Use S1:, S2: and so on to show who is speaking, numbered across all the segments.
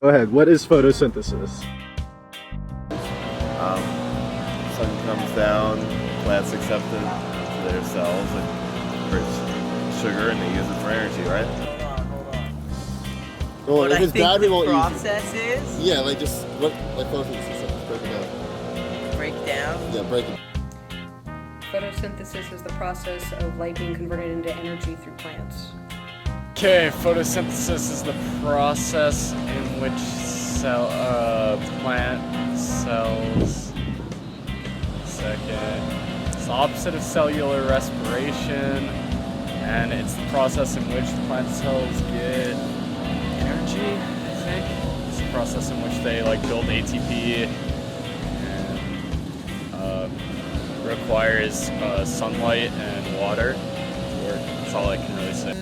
S1: Go ahead. What is photosynthesis?
S2: Sun comes down, plants accept it to their cells and creates sugar, and they use it for energy, right?
S3: Hold on.
S4: Well,
S3: What
S4: if
S3: I
S4: it's
S3: think
S4: bad, we
S3: the
S4: won't use it.
S3: process is
S4: Yeah, like just what like photosynthesis. Just break it down.
S3: break down.
S4: Yeah, break it.
S5: Photosynthesis is the process of light being converted into energy through plants.
S6: Okay, photosynthesis is the process in which plant cells. Second, it's the opposite of cellular respiration, and it's the process in which the plant cells get energy. I think it's the process in which they build ATP, and requires sunlight and water. That's all I can really say.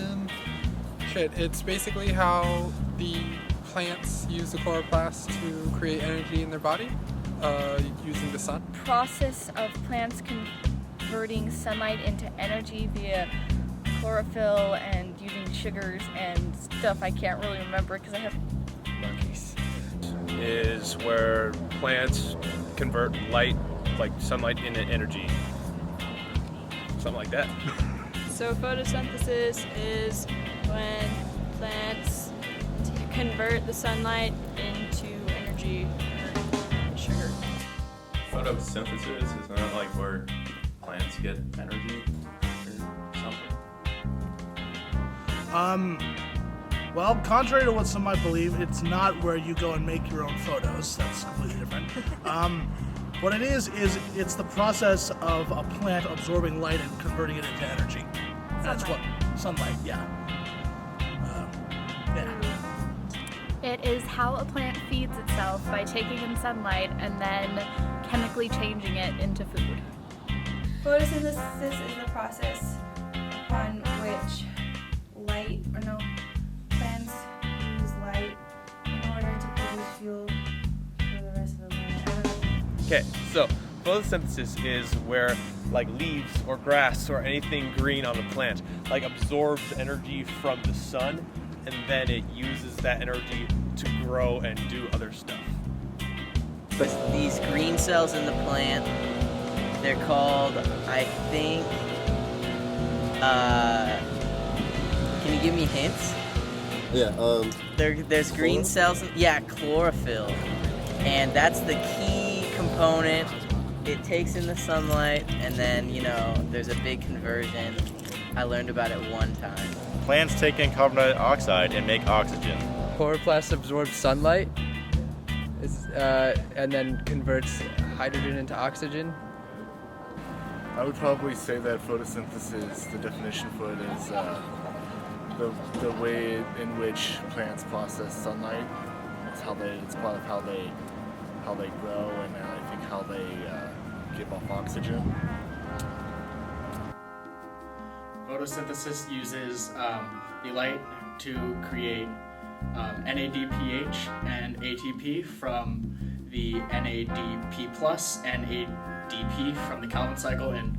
S7: It's basically how the plants use the chloroplast to create energy in their body using the sun.
S8: Process of plants converting sunlight into energy via chlorophyll and using sugars and stuff I can't really remember because I have monkeys.
S9: Is where plants convert light, like sunlight, into energy. Something like that.
S10: So photosynthesis is when plants convert the sunlight into energy or sugar.
S2: Photosynthesis is not like where plants get energy or something.
S11: Well, contrary to what some might believe, it's not where you go and make your own photos. That's completely different. What it is it's the process of a plant absorbing light and converting it into energy. That's what sunlight. Yeah.
S8: It is how a plant feeds itself by taking in sunlight and then chemically changing it into food.
S10: Photosynthesis is the process upon which plants use light in order to produce fuel for the rest of the planet.
S9: Okay, so photosynthesis is where leaves or grass or anything green on the plant absorbs energy from the sun, and then it uses that energy to grow and do other stuff.
S3: These green cells in the plant, they're called, I think, can you give me hints?
S4: Yeah.
S3: There's green cells, chlorophyll. And that's the key component. It takes in the sunlight, and then, there's a big conversion. I learned about it one time.
S2: Plants take in carbon dioxide and make oxygen.
S12: Chloroplast absorbs sunlight and then converts hydrogen into oxygen.
S2: I would probably say that photosynthesis, the definition for it is the way in which plants process sunlight. It's part of how they grow, and I think how they give off oxygen.
S6: Photosynthesis uses the light to create NADPH and ATP from the NADP plus and ADP from the Calvin cycle, and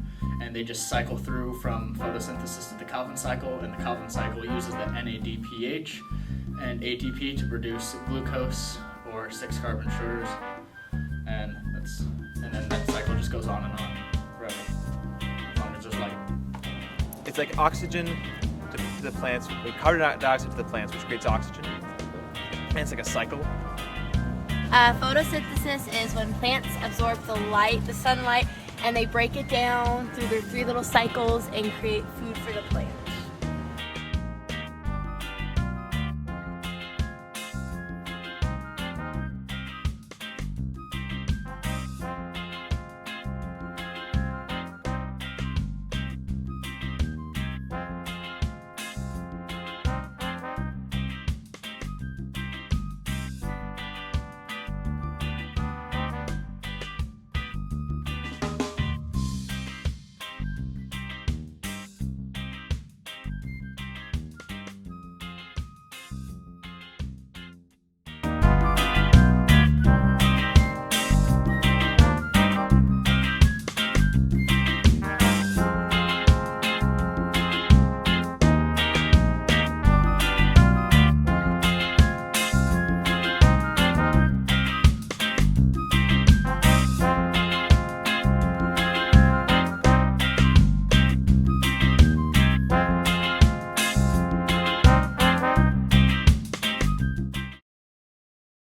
S6: they just cycle through from photosynthesis to the Calvin cycle, and the Calvin cycle uses the NADPH and ATP to produce glucose or 6-carbon sugars, and then that cycle just goes on and on forever, as long as there's light.
S9: It's like oxygen to the plants, carbon dioxide to the plants, which creates oxygen. And it's like a cycle.
S8: Photosynthesis is when plants absorb the sunlight, and they break it down through their 3 little cycles and create food for the plant.